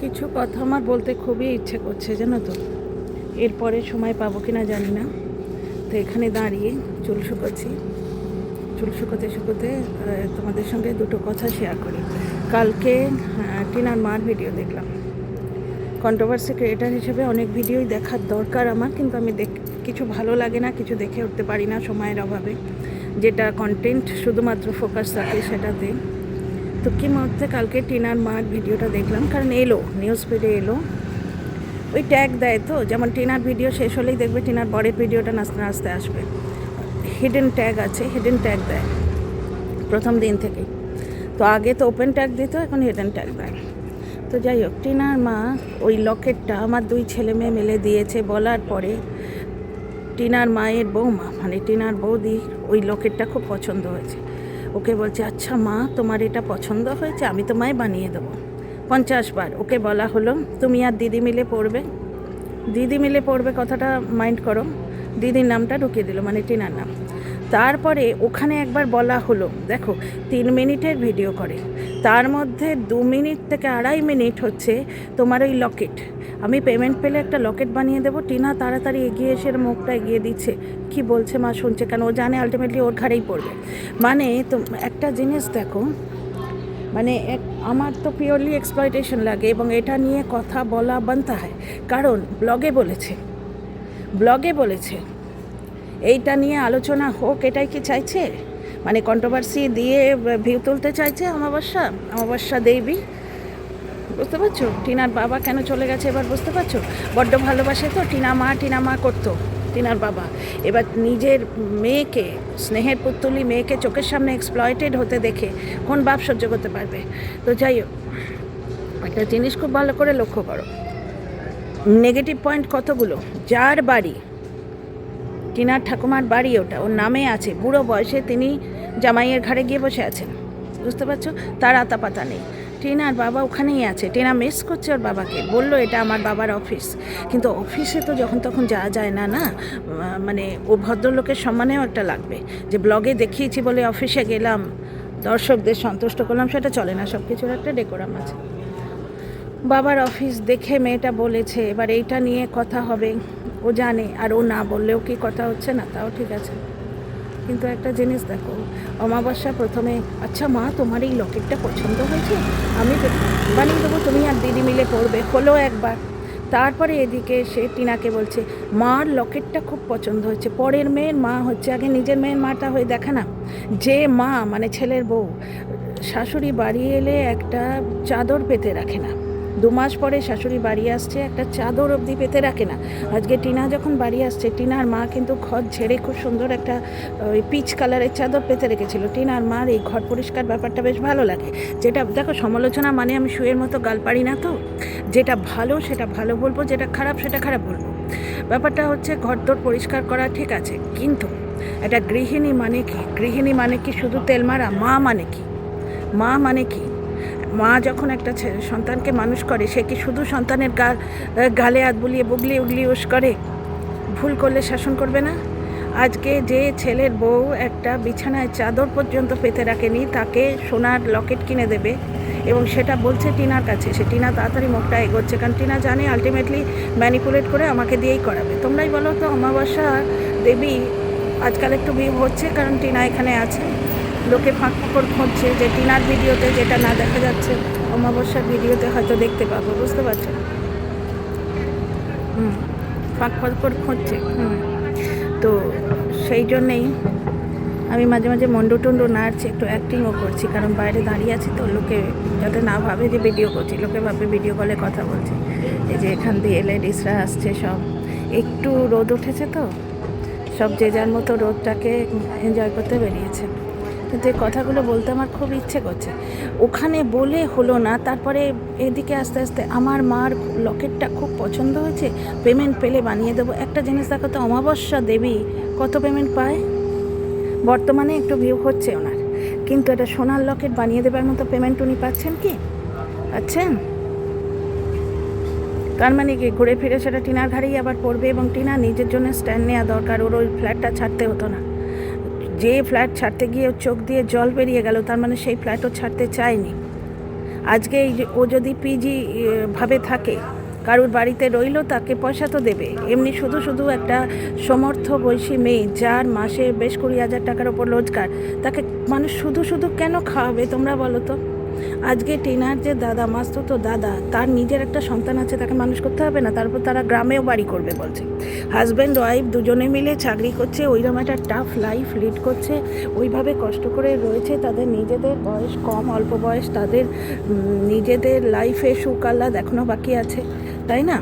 কিছু কথা আমার বলতে খুবই ইচ্ছে করছে, জানো তো। এরপরে সময় পাবো কিনা জানি না। তো এখানে দাঁড়িয়ে চুল শুকোচ্ছি। চুল শুকোতে শুকোতে তোমাদের সঙ্গে দুটো কথা শেয়ার করি। কালকে টিনার মার ভিডিও দেখলাম। কন্ট্রোভার্সি ক্রিয়েটার হিসেবে অনেক ভিডিওই দেখার দরকার আমার, কিন্তু আমি কিছু ভালো লাগে না, কিছু দেখে উঠতে পারি না সময়ের অভাবে। যেটা কন্টেন্ট শুধুমাত্র ফোকাস থাকে সেটাতে। তো কি মধ্যে কালকে টিনার মার ভিডিওটা দেখলাম, কারণ এলো নিউজ ফিডে এলো। ওই ট্যাগ দেয় তো, যেমন টিনার ভিডিও শেষ হলেই দেখবে টিনার বরের ভিডিওটা নাচতে নাচতে আসবে। হিডেন ট্যাগ আছে, হিডেন ট্যাগ দেয় প্রথম দিন থেকেই। তো আগে তো ওপেন ট্যাগ দিত, এখন হিডেন ট্যাগ দেয়। তো যাই হোক, টিনার মা ওই লকেটটা আমার দুই ছেলে মেয়ে মিলে দিয়েছে বলার পরে টিনার মায়ের বৌমা মানে টিনার বৌদি ওই লকেটটা খুব পছন্দ হয়েছে। ওকে বলছে, আচ্ছা মা তোমার এটা পছন্দ হয়েছে, আমি তোমায় বানিয়ে দেবো। 50 বার ওকে বলা হলো তুমি আর দিদি মিলে পড়বে। দিদি মিলে পড়বে কথাটা মাইন্ড করো, দিদির নামটা ঢুকিয়ে দিল, মানে টিনার নাম। তারপরে ওখানে একবার বলা হলো, দেখো 3 মিনিটের ভিডিও করে, তার মধ্যে 2 মিনিট থেকে 2.5 মিনিট হচ্ছে তোমার ওই লকেট। আমি পেমেন্ট পেলে একটা লকেট বানিয়ে দেবো। টিনা তাড়াতাড়ি এগিয়ে এসে মুখটা এগিয়ে দিচ্ছে, কি বলছে মা শুনছে, কারণ ও জানে আলটিমেটলি ওর ঘাড়েই পড়বে। মানে তো একটা জিনিস দেখো, মানে আমার তো পিওরলি এক্সপ্লয়টেশন লাগে এবং এটা নিয়ে কথা বলা বানতে হয়, কারণ ব্লগে বলেছে এইটা নিয়ে আলোচনা হোক, এটাই কি চাইছে? মানে কন্ট্রোভার্সি দিয়ে ভিউ তুলতে চাইছে অমাবস্যা দেবী। বুঝতে পারছো টিনার বাবা কেন চলে গেছে এবার? বুঝতে পারছো? বড্ড ভালোবাসে তো টিনা মা করতো টিনার বাবা। এবার নিজের মেয়েকে, স্নেহের পুত্তলি মেয়েকে চোখের সামনে এক্সপ্লয়েটেড হতে দেখে কোন বাপ সহ্য করতে পারবে? তো যাই হোক, একটা জিনিস খুব ভালো করে লক্ষ্য করো, নেগেটিভ পয়েন্ট কতগুলো। যার বাড়ি, টিনার ঠাকুমার বাড়ি, ওটা ওর নামে আছে, বুড়ো বয়সে তিনি জামাইয়ের ঘাড়ে গিয়ে বসে আছেন। বুঝতে পারছো? তার আতাপাতা নেই। টিনার বাবা ওখানেই আছে, টিনা মিস করছে ওর বাবাকে, বললো এটা আমার বাবার অফিস। কিন্তু অফিসে তো যখন তখন যাওয়া যায় না, মানে ও ভদ্রলোকের সম্মানেও একটা লাগবে, যে ব্লগে দেখিয়েছি বলে অফিসে গেলাম, দর্শকদের সন্তুষ্ট করলাম, সেটা চলে না। সব কিছুর একটা ডেকোরাম আছে। বাবার অফিস দেখে মেয়েটা বলেছে, এবার এইটা নিয়ে কথা হবে, ও জানে। আর ও না বললেও কি কথা হচ্ছে না, তাও ঠিক আছে। কিন্তু একটা জিনিস দেখো, অমাবস্যা প্রথমে, আচ্ছা মা তোমার এই লকেটটা পছন্দ হয়েছে, আমি বানিয়ে দেবো, তুমি আর দিদি মিলে পড়বে, হলো একবার। তারপরে এদিকে সে টিনাকে বলছে মার লকেটটা খুব পছন্দ হয়েছে। পরের মেয়ের মা হচ্ছে, আগে নিজের মেয়ের মাটা হয়ে দেখা না। যে মা মানে ছেলের বউ শাশুড়ি বাড়ি এলে একটা চাদর পেতে রাখে না, 2 মাস পরে শাশুড়ি বাড়ি আসছে, একটা চাদর অবধি পেতে রাখে না। আজকে টিনা যখন বাড়ি আসছে, টিনার মা কিন্তু ঘর ঝেড়ে খুব সুন্দর একটা ওই পিচ কালারের চাদর পেতে রেখেছিল। টিনার মার এই ঘর পরিষ্কার ব্যাপারটা বেশ ভালো লাগে। যেটা দেখো, সমালোচনা মানে আমি শুয়ের মতো গাল পারি না তো। যেটা ভালো সেটা ভালো বলবো, যেটা খারাপ সেটা খারাপ বলবো। ব্যাপারটা হচ্ছে ঘরদোর পরিষ্কার করা ঠিক আছে, কিন্তু একটা গৃহিণী মানে কি? গৃহিণী মানে কি শুধু তেল মারা? মা মানে কি? মা মানে কি? মা যখন একটা সন্তানকে মানুষ করে, সে কি শুধু সন্তানের গালে হাত বুলিয়ে বুগলি উগলি উস করে? ভুল করলে শাসন করবে না? আজকে যে ছেলের বউ একটা বিছানায় চাদর পর্যন্ত পেতে রাখেনি, তাকে সোনার লকেট কিনে দেবে, এবং সেটা বলছে টিনার কাছে। সে টিনা তাড়াতাড়ি মুখটা এগোচ্ছে, কারণ টিনা জানে আলটিমেটলি ম্যানিপুলেট করে আমাকে দিয়েই করাবে। তোমরাই বলো তো, অমাবস্যা দেবী আজকাল একটু ভিউ হচ্ছে কারণ টিনা এখানে আছে। লোকে ফাঁক ফোকর খুঁজছে, যে টিনার ভিডিওতে যেটা না দেখা যাচ্ছে অমাবস্যার ভিডিওতে হয়তো দেখতে পাবো। বুঝতে পারছো? ফাঁক ফোকর খুঁজছে। তো সেই জন্যেই আমি মাঝে মাঝে মন্ডু টন্ডু নাড়ছি, একটু অ্যাক্টিংও করছি, কারণ বাইরে দাঁড়িয়ে আছি তো, লোকে যাতে না ভাবে যে ভিডিও করছি, লোকে ভাবে ভিডিও কলে কথা বলছি। এই যে এখান দিয়ে লেডিসরা আসছে সব, একটু রোদ উঠেছে তো, সব যে যার মতো রোদটাকে এনজয় করতে বেরিয়েছে। কিন্তু এই কথাগুলো বলতে আমার খুব ইচ্ছে করছে। ওখানে বলে হলো না, তারপরে এদিকে আস্তে আস্তে আমার মার লকেটটা খুব পছন্দ হয়েছে, পেমেন্ট পেলে বানিয়ে দেবো। একটা জিনিস দেখো তো, অমাবস্যা দেবী কত পেমেন্ট পায়? বর্তমানে একটু ভিউ হচ্ছে ওনার, কিন্তু এটা সোনার লকেট বানিয়ে দেবার মতো পেমেন্ট উনি পাচ্ছেন কি? পাচ্ছেন? তার মানে কি ঘুরে ফিরে সেটা টিনার ঘাড়েই আবার পড়বে, এবং টিনা নিজের জন্য স্ট্যান্ড নেওয়া দরকার। ওর ওই ফ্ল্যাটটা ছাড়তে হতো না। যে ফ্ল্যাট ছাড়তে গিয়ে চোখ দিয়ে জল বেরিয়ে গেল, তার মানে সেই ফ্ল্যাটও ছাড়তে চায়নি। আজকে ও যদি পিজি ভাবে থাকে, কারুর বাড়িতে রইলো, তাকে পয়সা তো দেবে। এমনি শুধু শুধু একটা সমর্থ বয়সী মেয়ে যার মাসে বেশ 20,000 টাকার ওপর রোজগার, তাকে মানুষ শুধু শুধু কেন খাওয়াবে তোমরা বলো তো? আজকে টিনার যে দাদা, মাস্তুতো দাদা, তার নিজের একটা সন্তান আছে, তাকে মানুষ করতে হবে না? তারপর তারা গ্রামেও বাড়ি করবে বলছে। হাজব্যান্ড ওয়াইফ দুজনে মিলে চাকরি করছে, ওইরকম একটা টাফ লাইফ লিড করছে, ওইভাবে কষ্ট করে রয়েছে। তাদের নিজেদের বয়স কম, অল্প বয়স, তাদের নিজেদের লাইফে সুখ আহ্লাদ এখনও বাকি আছে, তাই না?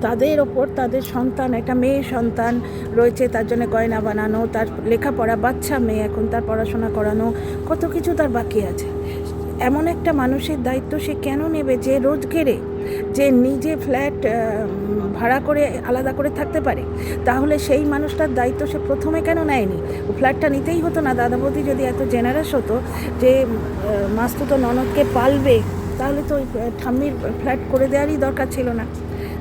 তাদের ওপর তাদের সন্তান, একটা মেয়ে সন্তান রয়েছে, তার জন্য গয়না বানানো, তার লেখাপড়া, বাচ্চা মেয়ে, এখন তার পড়াশোনা করানো, কত কিছু তার বাকি আছে। এমন একটা মানুষের দায়িত্ব সে কেন নেবে যে রোজগেরে, যে নিজে ফ্ল্যাট ভাড়া করে আলাদা করে থাকতে পারে? তাহলে সেই মানুষটার দায়িত্ব সে প্রথমে কেন নেয়নি? ও ফ্ল্যাটটা নিতেই হতো না? দাদা বৌদি যদি এত জেনারেস হতো যে মাস্তুতো ননদকে পালবে, তাহলে তো ওই ঠাম্মির ফ্ল্যাট করে দেওয়ারই দরকার ছিল না,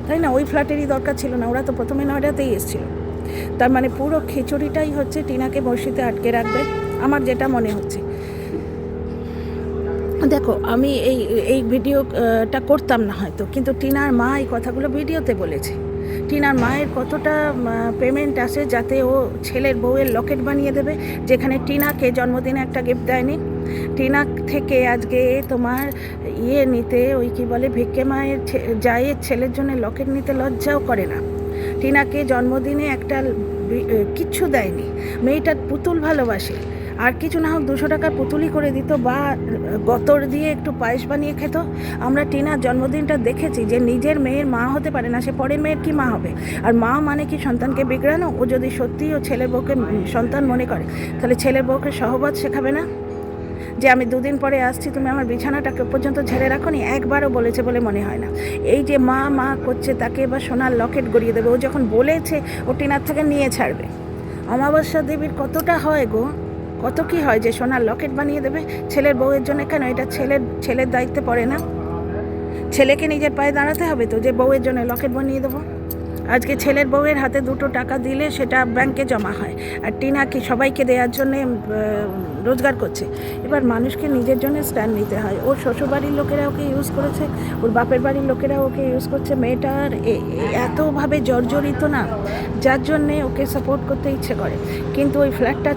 তাই না? ওই ফ্ল্যাটেরই দরকার ছিল না। ওরা তো প্রথমে নয়ডাতেই এসেছিল। তার মানে পুরো খিচুড়িটাই হচ্ছে টিনাকে বড়শিতে আটকে রাখবে, আমার যেটা মনে হচ্ছে। দেখো, আমি এই ভিডিওটা করতাম না হয়তো, কিন্তু টিনার মা এই কথাগুলো ভিডিওতে বলেছে। টিনার মায়ের কতটা পেমেন্ট আসে যাতে ও ছেলের বউয়ের লকেট বানিয়ে দেবে, যেখানে টিনাকে জন্মদিনে একটা গিফট দেয়নি। টিনা থেকে আজকে তোমার নিতে, ওই কি বলে, ভিক্ষে মায়ের জায়ের ছেলের জন্য লকেট নিতে লজ্জাও করে না। টিনাকে জন্মদিনে একটা কিচ্ছু দেয়নি। মেয়েটার পুতুল ভালোবাসে, আর কিছু না হোক 200 টাকার পুতুলি করে দিত, বা গতর দিয়ে একটু পায়েস বানিয়ে খেত। আমরা টিনার জন্মদিনটা দেখেছি যে নিজের মেয়ের মা হতে পারে না, সে পরের মেয়ের কি মা হবে? আর মা মানে কি সন্তানকে বিগড়ানো? ও যদি সত্যি ও ছেলের বউকে সন্তান মনে করে, তাহলে ছেলের বউকে সহবত শেখাবে না? যে আমি 2 দিন পরে আসছি, তুমি আমার বিছানাটাকে পর্যন্ত ঝেড়ে রাখো নি? একবারও বলেছে বলে মনে হয় না। এই যে মা মা করছে, তাকে এবার সোনার লকেট গড়িয়ে দেবে। ও যখন বলেছে ও টিনার থেকে নিয়ে ছাড়বে। অমাবস্যা দেবীর কতটা হয় গো, কত কি হয় যে সোনার লকেট বানিয়ে দেবে ছেলের বউয়ের জন্য? কেন এটা ছেলের দায়িত্বে পড়ে না? ছেলেকে নিজের পায়ে দাঁড়াতে হবে তো, যে বউয়ের জন্য লকেট বানিয়ে দেবো? আজকে ছেলের বউয়ের হাতে 2 টাকা দিলে সেটা ব্যাংকে জমা হয়, আর টিনা কি সবাইকে দেওয়ার জন্যে রোজগার করছে? এবার মানুষকে নিজের জন্য স্ট্যান্ড নিতে হয়। ওর শ্বশুরবাড়ির লোকেরা ওকে ইউজ করেছে, ওর বাপের বাড়ির লোকেরা ওকে ইউজ করছে। মেয়েটার এতভাবে জর্জরিত না, যার জন্যে ওকে সাপোর্ট করতে ইচ্ছে করে। কিন্তু ওই ফ্ল্যাটটা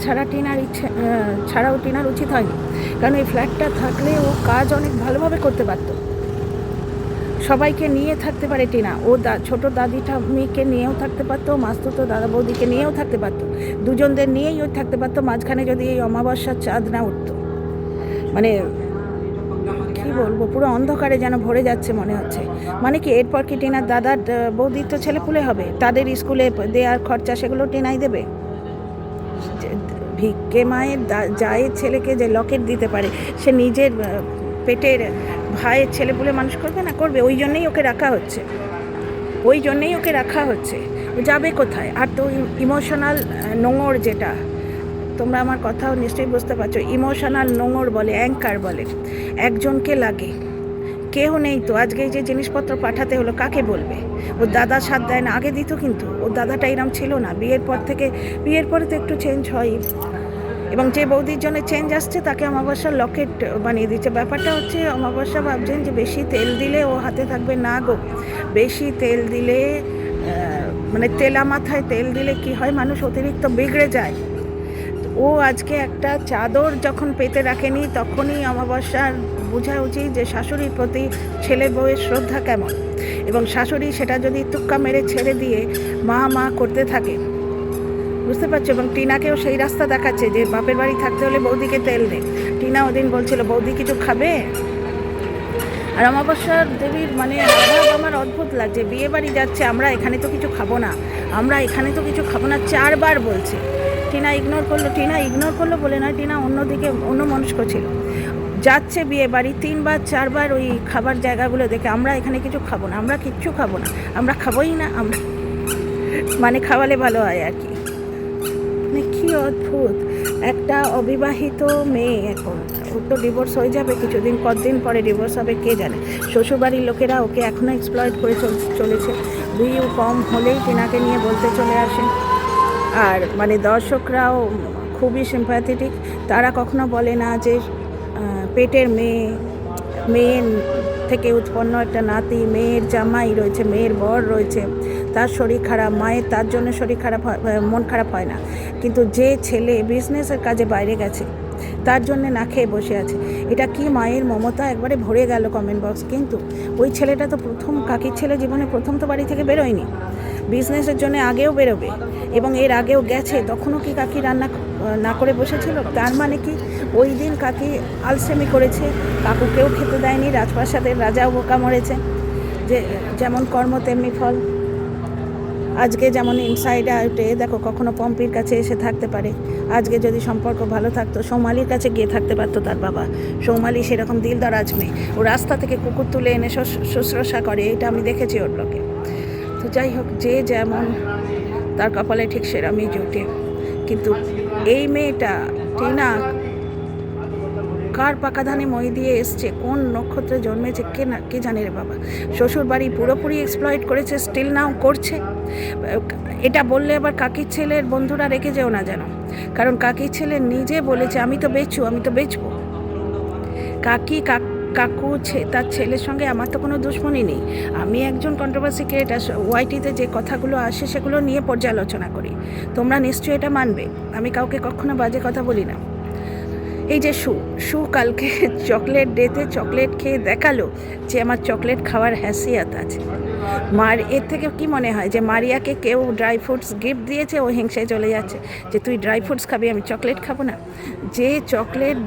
ছাড়াও টিনার উচিত হয়নি, কারণ এই ফ্ল্যাটটা থাকলে ও কাজ অনেক ভালোভাবে করতে পারতো। সবাইকে নিয়ে থাকতে পারে টিনা, ও ছোটো দাদিটা মেয়েকে নিয়েও থাকতে পারতো, মাস্তুতো দাদা বৌদিকে নিয়েও থাকতে পারতো, দুজনদের নিয়েই ও থাকতে পারতো। মাঝখানে যদি এই অমাবস্যার চাঁদ না উঠতো, মানে কি বলবো, পুরো অন্ধকারে যেন ভরে যাচ্ছে মনে হচ্ছে। মানে কি, এরপর কি টিনার দাদার বৌদির তো ছেলেপুলে হবে, তাদের স্কুলে দেওয়ার খরচা সেগুলো টিনাই দেবে? ভিক্ষে মায়ের জায়ের ছেলেকে যে লকেট দিতে পারে, সে নিজের পেটের ভাইয়ের ছেলেপুলে মানুষ করবে না? করবে। ওই জন্যেই ওকে রাখা হচ্ছে। যাবে কোথায়? আর তো ইমোশনাল নোংর, যেটা তোমরা আমার কথাও নিশ্চয়ই বুঝতে পারছো, ইমোশনাল নোংর বলে, অ্যাঙ্কার বলে, একজনকে লাগে, কেউ নেই তো। আজকে এই যে জিনিসপত্র পাঠাতে হলো, কাকে বলবে? ওর দাদা সাথ দেয় না, আগে দিত কিন্তু। ওর দাদাটা এরম ছিল না। বিয়ের পরে তো একটু চেঞ্জ হয়, এবং যে বৌদির জন্য চেঞ্জ আসছে তাকে অমাবস্যার লকেট বানিয়ে দিচ্ছে। ব্যাপারটা হচ্ছে, অমাবস্যা ভাবছেন যে বেশি তেল দিলে ও হাতে থাকবে না গো। বেশি তেল দিলে, মানে তেলা মাথায় তেল দিলে কি হয়, মানুষ অতিরিক্ত বিগড়ে যায়। ও আজকে একটা চাদর যখন পেতে রাখেনি, তখনই অমাবস্যার বোঝা উচিত যে শাশুড়ির প্রতি ছেলের বউয়ের শ্রদ্ধা কেমন, এবং শাশুড়ি সেটা যদি তুক্কা মেরে ছেড়ে দিয়ে মা করতে থাকে, বুঝতে পারছো? এবং টিনাকেও সেই রাস্তা দেখাচ্ছে যে বাপের বাড়ি থাকতে হলে বৌদিকে তেল দে। টিনা ওদিন বলছিল বৌদি কিছু খাবে, আর অমাবস্যার দেবীর মানে অভাব আমার অদ্ভুত লাগছে। বিয়ে বাড়ি যাচ্ছে, আমরা এখানে তো কিছু খাবো না, 4বার বলছে। টিনা ইগনোর করলো বলে নয়, টিনা অন্যদিকে অন্য মনস্ক ছিল। যাচ্ছে বিয়ে বাড়ি, 3বার 4বার ওই খাবার জায়গাগুলো দেখে, আমরা এখানে কিছু খাবো না, আমরা কিচ্ছু খাবো না, আমরা খাবোই না, আমরা মানে খাওয়ালে ভালো হয় আর কি। মানে কি অদ্ভুত একটা অবিবাহিত মেয়ে। এখন ওর তো ডিভোর্স হয়ে যাবে কতদিন পরে ডিভোর্স হবে কে জানে। শ্বশুরবাড়ির লোকেরা ওকে এখনও এক্সপ্লয়েট করে চলেছে। ভিউ কম হলেই টিনাকে নিয়ে বলতে চলে আসে। আর মানে দর্শকরাও খুবই সিম্প্যাথেটিক, তারা কখনো বলে না যে পেটের মেয়ে মেয়ের থেকে উৎপন্ন একটা নাতি, মেয়ের জামাই রয়েছে, মেয়ের বর রয়েছে, তার শরীর খারাপ, মায়ের তার জন্য শরীর খারাপ হয়, মন খারাপ হয় না, কিন্তু যে ছেলে বিজনেসের কাজে বাইরে গেছে তার জন্য না খেয়ে বসে আছে। এটা কি মায়ের মমতা, একবারে ভরে গেল কমেন্ট বক্স। কিন্তু ওই ছেলেটা তো প্রথম, কাকির ছেলে জীবনে প্রথম তো বাড়ি থেকে বেরোয়নি, বিজনেসের জন্য আগেও বেরোবে এবং এর আগেও গেছে, তখনও কি কাকি রান্না না করে বসেছিল? তার মানে কি ওই দিন কাকি আলসেমি করেছে, কাকুকেও খেতে দেয়নি, রাজপ্রাসাদের রাজাও বোকা মরেছে, যে যেমন কর্ম তেমনি ফল। আজকে যেমন ইনসাইড আউটে দেখো, কখনো পম্পির কাছে এসে থাকতে পারে, আজকে যদি সম্পর্ক ভালো থাকতো সৌমালির কাছে গিয়ে থাকতে পারতো তার বাবা। সৌমালি সেরকম দিলদারাজ মেয়ে, ও রাস্তা থেকে কুকুর তুলে এনে শুশ্রূষা করে, এটা আমি দেখেছি ওর ব্লগে। তো যাই হোক, যে যেমন তার কপালে ঠিক সেরমই জোটে। কিন্তু এই মেয়েটা টিনা কার পাকা ধানে মই দিয়ে এসছে, কোন নক্ষত্রে জন্মেছে কে জানে রে বাবা। শ্বশুর বাড়ি পুরোপুরি এক্সপ্লয়েট করেছে, স্টিল নাও করছে। এটা বললে আবার কাকির ছেলের বন্ধুরা রেখে যেও না যেন, কারণ কাকির ছেলে নিজে বলেছে আমি তো বেচবো। কাকু তার ছেলের সঙ্গে আমার তো কোনো দুশ্মনী নেই। আমি একজন কন্ট্রোভার্সি ক্রিয়েটার, ওয়াইটিতে যে কথাগুলো আসে সেগুলো নিয়ে পর্যালোচনা করি, তোমরা নিশ্চয়ই এটা মানবে। আমি কাউকে কখনো বাজে কথা বলি না। এই যে শু কালকে চকলেট ডেতে চকলেট খেয়ে দেখালো যে আমার চকলেট খাওয়ার হ্যাসিয়াত আছে। এর থেকে কি মনে হয় যে মারিয়াকে কেউ ড্রাই ফ্রুটস গিফট দিয়েছে, ও হিংসায় চলে যাচ্ছে যে তুই ড্রাই ফ্রুটস খাবি, আমি চকলেট খাবো না? যে চকলেট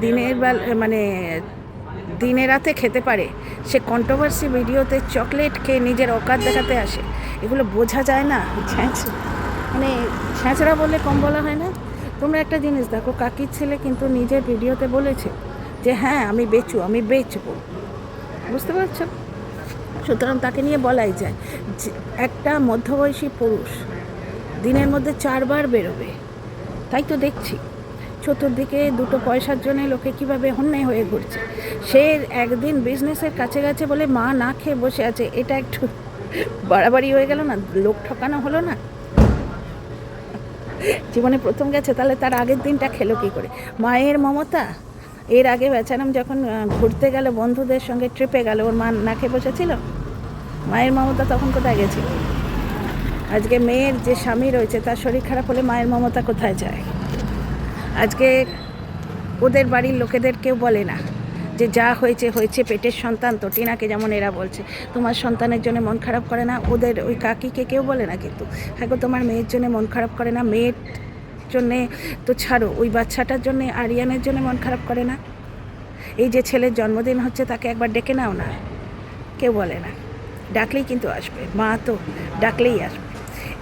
দিনে রাতে খেতে পারে, সে কন্ট্রোভার্সি ভিডিওতে চকলেট খেয়ে নিজের অকাত দেখাতে আসে। এগুলো বোঝা যায় না, ছ্যাঁচড়া বললে কম বলা হয় না। তোমরা একটা জিনিস দেখো, কাকির ছেলে কিন্তু নিজের ভিডিওতে বলেছে যে হ্যাঁ আমি বেচবো, বুঝতে পারছো? সুতরাং তাকে নিয়ে বলাই যায় যে একটা মধ্যবয়সী পুরুষ দিনের মধ্যে 4 বার বেরোবে, তাই তো দেখছি চতুর্দিকে দুটো পয়সার জন্য লোকে কীভাবে অন্যায় হয়ে ঘুরছে। সে একদিন বিজনেসের কাছে গেছে বলে মা না খেয়ে বসে আছে, এটা একটু বাড়াবাড়ি হয়ে গেল না? লোক ঠকানো হলো না? জীবনে প্রথম গেছে, তাহলে তার আগের দিনটা খেলো কী করে? মায়ের মমতা। এর আগে বেচারাম যখন ঘুরতে গেল বন্ধুদের সঙ্গে ট্রিপে গেল, ওর মা না খেয়ে বসেছিল? মায়ের মমতা তখন কোথায় গেছিল? আজকে মেয়ের যে স্বামী রয়েছে তার শরীর খারাপ হলে মায়ের মমতা কোথায় যায়? আজকে ওদের বাড়ির লোকেদের কেউ বলে না যে যা হয়েছে, পেটের সন্তান তো। টিনাকে যেমন এরা বলছে তোমার সন্তানের জন্য মন খারাপ করে না, ওদের ওই কাকিকে কেউ বলে না। কিন্তু হ্যাঁ গো, তোমার মেয়ের জন্য মন খারাপ করে না? মেয়ের জন্যে তো ছাড়ো, ওই বাচ্চাটার জন্যে, আরিয়ানের জন্য মন খারাপ করে না? এই যে ছেলের জন্মদিন হচ্ছে, তাকে একবার ডেকে নাও না, কেউ বলে না। ডাকলেই কিন্তু আসবে, মা তো ডাকলেই আসবে।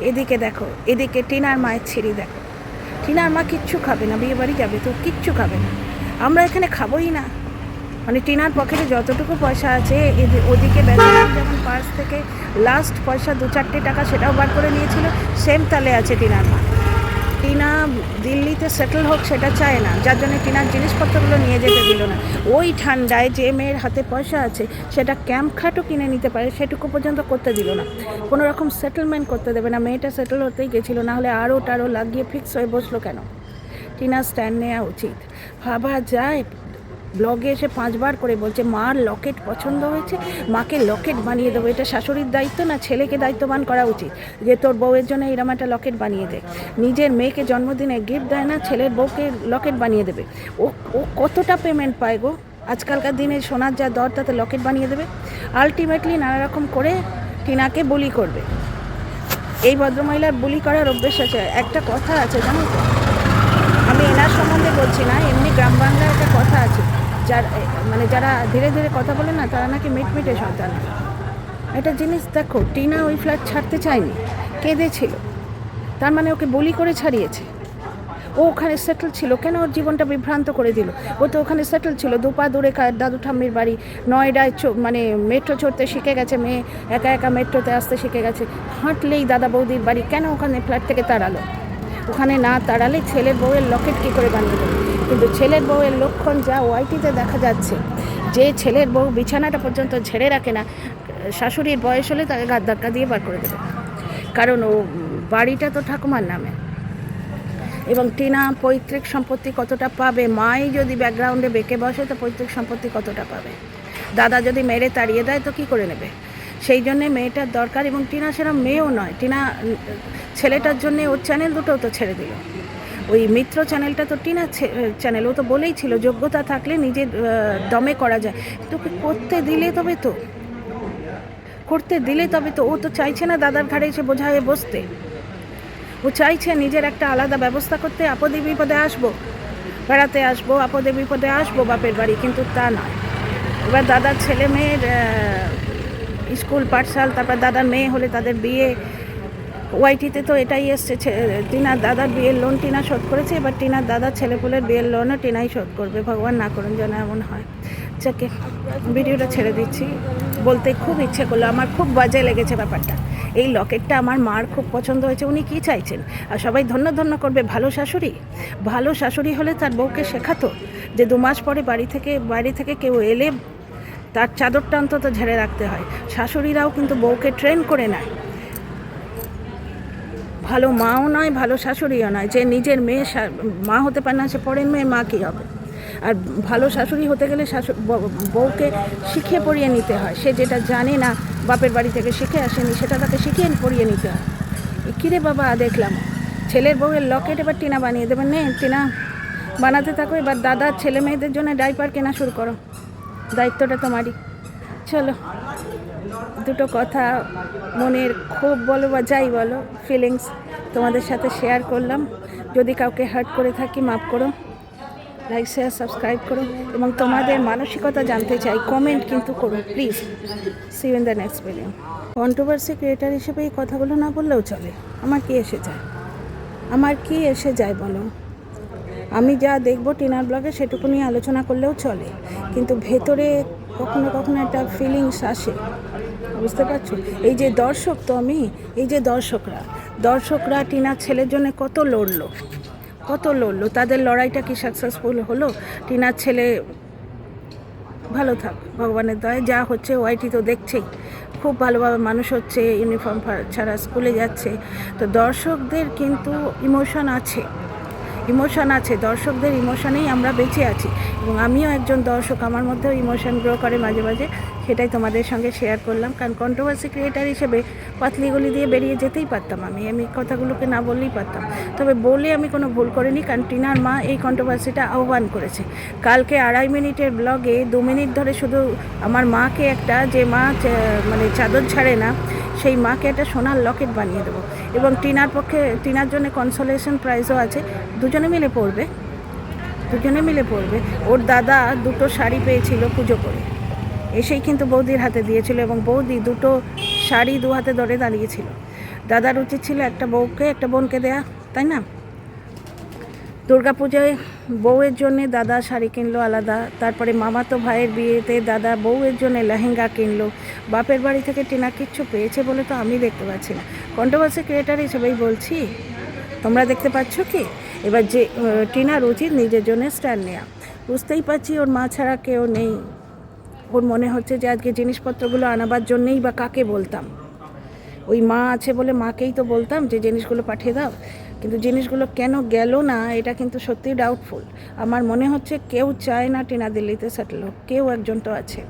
এদিকে দেখো, এদিকে টিনার মায়ের ছিঁড়ি দেখো, টিনার মা কিচ্ছু খাবে না, বিয়ে বাড়ি যাবে তো কিচ্ছু খাবে না, আমরা এখানে খাবোই না। মানে টিনার পকেটে যতটুকু পয়সা আছে, ওদিকে বেচারা যেমন পার্স থেকে লাস্ট পয়সা 2-4 টাকা সেটাও বার করে নিয়েছিল, সেম তালে আছে টিনার মা। টিনা দিল্লিতে সেটেল হোক সেটা চায় না, যার জন্য টিনার জিনিসপত্রগুলো নিয়ে যেতে দিল না। ওই ঠান্ডায় যে মেয়ের হাতে পয়সা আছে সেটা ক্যাম্প খাটও কিনে নিতে পারে, সেটুকু পর্যন্ত করতে দিল না। কোনো রকম সেটেলমেন্ট করতে দেবে না। মেয়েটা সেটেল হতেই গেছিলো, নাহলে আরও টারও লাগিয়ে ফিক্স হয়ে বসলো কেন? টিনার স্ট্যান্ড নেওয়া উচিত। ভাবা যায়, ব্লগে এসে 5 বার করে বলছে মার লকেট পছন্দ হয়েছে, মাকে লকেট বানিয়ে দেবো। এটা শাশুড়ির দায়িত্ব না ছেলেকে দায়িত্ববান করা উচিত যে তোর বউয়ের জন্য এরকম একটা লকেট বানিয়ে দে। নিজের মেয়েকে জন্মদিনে গিফট দেয় না, ছেলের বউকে লকেট বানিয়ে দেবে। ও কতটা পেমেন্ট পায় গো? আজকালকার দিনে সোনার যা দর, তাতে লকেট বানিয়ে দেবে। আলটিমেটলি নানা রকম করে টিনাকে বুলি করবে। এই ভদ্রমহিলার বুলি করার অভ্যেস আছে। একটা কথা আছে জানো তো, আমি এনার সম্বন্ধে বলছি না, এমনি গ্রাম বাংলার একটা কথা আছে, যারা ধীরে ধীরে কথা বলে না, তারা নাকি মিটমিটে সন্তান। একটা জিনিস দেখো, টিনা ওই ফ্ল্যাট ছাড়তে চায়নি, কেঁদেছিল, তার মানে ওকে বলি করে ছাড়িয়েছে। ও ওখানে সেটেল ছিল, কেন ওর জীবনটা বিভ্রান্ত করে দিল? ও তো ওখানে সেটেল ছিল, 2 পা দূরে দাদু ঠাম্মির বাড়ি, নয়ডায় মেট্রো চড়তে শিখে গেছে, মেয়ে একা একা মেট্রোতে আসতে শিখে গেছে, হাঁটলেই দাদা বৌদির বাড়ি। কেন ওখানে ফ্ল্যাট থেকে তাড়ালো? ওখানে না তাড়ালে ছেলের বউয়ের লকেট কী করে বানিয়ে দেবে? কিন্তু ছেলের বউয়ের লক্ষণ যা ওয়াইটিতে দেখা যাচ্ছে, যে ছেলের বউ বিছানাটা পর্যন্ত ঝেড়ে রাখে না, শাশুড়ির বয়স হলে তাকে গাদ ধাক্কা দিয়ে বার করে দেবে, কারণ ও বাড়িটা তো ঠাকুমার নামে। এবং টিনা পৈতৃক সম্পত্তি কতটা পাবে? মাই যদি ব্যাকগ্রাউন্ডে বেঁকে বসে তো পৈতৃক সম্পত্তি কতটা পাবে? দাদা যদি মেরে তাড়িয়ে দেয় তো কী করে নেবে? সেই জন্যে মেয়েটার দরকার। এবং টিনা সেরকম মেয়েও নয়। টিনা ছেলেটার জন্যে ওর চ্যানেল দুটোও তো ছেড়ে দিল। ওই মিত্র চ্যানেলটা তো টিনার চ্যানেল। ও তো বলেই ছিল যোগ্যতা থাকলে নিজের দমে করা যায়। তোকে করতে দিলে তবে তো ও তো চাইছে না দাদার ঘাড়ে এসে বোঝা হয়ে বসতে। ও চাইছে নিজের একটা আলাদা ব্যবস্থা করতে। আপদে বিপদে আসবো, বেড়াতে আসবো, আপদে বিপদে আসবো বাপের বাড়ি, কিন্তু তা নয়। এবার দাদার ছেলে মেয়ের স্কুল পাঠশাল, তারপর দাদার মেয়ে হলে তাদের বিয়ে। ওয়াইটিতে তো এটাই এসছে, টিনার দাদার বিয়ের লোন টিনা শোধ করেছে, এবার টিনার দাদার ছেলেপুলের বিয়ের লোনও টিনাই শোধ করবে। ভগবান না করুন যেন এমন হয়। যাকে ভিডিওটা ছেড়ে দিচ্ছি, বলতে খুব ইচ্ছে করলো। আমার খুব বাজে লেগেছে ব্যাপারটা। এই লকেটটা আমার মার খুব পছন্দ হয়েছে। উনি কী চাইছেন? আর সবাই ধন্য ধন্য করবে। ভালো শাশুড়ি হলে তার বউকে শেখাতো যে 2 মাস পরে বাড়ি থেকে কেউ এলে তার চাদরটা অন্তত ঝেড়ে রাখতে হয়। শাশুড়িরাও কিন্তু বউকে ট্রেন করে নেয়। ভালো মাও নয়, ভালো শাশুড়িও নয়। যে নিজের মেয়ে মা হতে পারে না, সে পরের মেয়ে মা কী হবে? আর ভালো শাশুড়ি হতে গেলে বউকে শিখিয়ে পড়িয়ে নিতে হয়। সে যেটা জানে না, বাপের বাড়ি থেকে শিখে আসেনি, সেটা তাকে শিখিয়ে পড়িয়ে নিতে হয়। কিরে বাবা, দেখলাম ছেলের বউয়ের লকেট এবার টিনা বানিয়ে দেবেন। নে টিনা বানাতে থাকো। এবার দাদার ছেলে মেয়েদের জন্য ডাইপার কেনা শুরু করো। দায়িত্বটা তোমারই। চলো, দুটো কথা মনের খুব বলো বা যাই বলো, ফিলিংস তোমাদের সাথে শেয়ার করলাম। যদি কাউকে হার্ট করে থাকি মাফ করো। লাইক, শেয়ার, সাবস্ক্রাইব করো এবং তোমাদের মানসিকতা জানতে চাই। কমেন্ট কিন্তু করো please. See you in the next video. Controversy creator হিসেবে এই কথাগুলো না বললেও চলে। আমার কি এসে যায় বলো? আমি যা দেখবো টিনার ব্লগে সেটুকু নিয়ে আলোচনা করলেও চলে, কিন্তু ভেতরে কখনো কখনো একটা ফিলিংস আসে, বুঝতে পারছো? এই যে দর্শকরা টিনার ছেলের জন্য কত লড়লো। তাদের লড়াইটা কি সাকসেসফুল হলো? টিনার ছেলে ভালো থাক ভগবানের দয়ায়। যা হচ্ছে ওয়াইটি তো দেখছেই, খুব ভালোভাবে মানুষ হচ্ছে, ইউনিফর্ম ছাড়া স্কুলে যাচ্ছে। তো দর্শকদের কিন্তু ইমোশন আছে। দর্শকদের ইমোশনেই আমরা বেঁচে আছি এবং আমিও একজন দর্শক। আমার মধ্যেও ইমোশন গ্রো করে মাঝে মাঝে। সেটাই তোমাদের সঙ্গে শেয়ার করলাম। কারণ কন্ট্রোভার্সি ক্রিয়েটার হিসেবে পাতলিগুলি দিয়ে বেরিয়ে যেতেই পারতাম। আমি কথাগুলোকে না বললেই পারতাম, তবে বলে আমি কোনো ভুল করিনি। কারণ টিনার মা এই কন্ট্রোভার্সিটা আহ্বান করেছে। কালকে 2.5 মিনিটের ব্লগে 2 মিনিট ধরে শুধু আমার মাকে একটা, যে মা মানে চাদর ছাড়ে না, সেই মাকে একটা সোনার লকেট বানিয়ে দেবো। এবং টিনার জন্য কনসোলেশন প্রাইজও আছে। দুজনে মিলে পড়বে। ওর দাদা 2টো শাড়ি পেয়েছিল পুজো করে, এসেই কিন্তু বৌদির হাতে দিয়েছিল এবং বৌদি 2টো শাড়ি 2 হাতে ধরে দাঁড়িয়েছিল। দাদার উচিত ছিল একটা বউকে একটা বোনকে দেয়া, তাই না? দুর্গাপূজায় বউয়ের জন্যে দাদা শাড়ি কিনলো আলাদা। তারপরে মামাতো ভাইয়ের বিয়েতে দাদা বউয়ের জন্য লেহেঙ্গা কিনলো। বাপের বাড়ি থেকে টিনা কিচ্ছু পেয়েছে বলে তো আমি দেখতে পাচ্ছি না। কন্ট্রোভার্সি ক্রিয়েটার হিসেবেই বলছি, তোমরা দেখতে পাচ্ছ কি? এবার যে টিনার উচিত নিজের জন্য স্ট্যান্ড নেওয়া। বুঝতেই পারছি ওর মা ছাড়া কেউ নেই। ওর মনে হচ্ছে যে আজকে জিনিসপত্রগুলো আনাবার জন্যেই বা কাকে বলতাম? ওই মা আছে বলে মাকেই তো বলতাম যে জিনিসগুলো পাঠিয়ে দাও। কিন্তু জিনিসগুলো কেন গেল না, এটা কিন্তু সত্যিই ডাউটফুল। আমার মনে হচ্ছে কেউ চায় না টিনা দিল্লিতে সেটেল হোক। কেউ একজন তো আছে।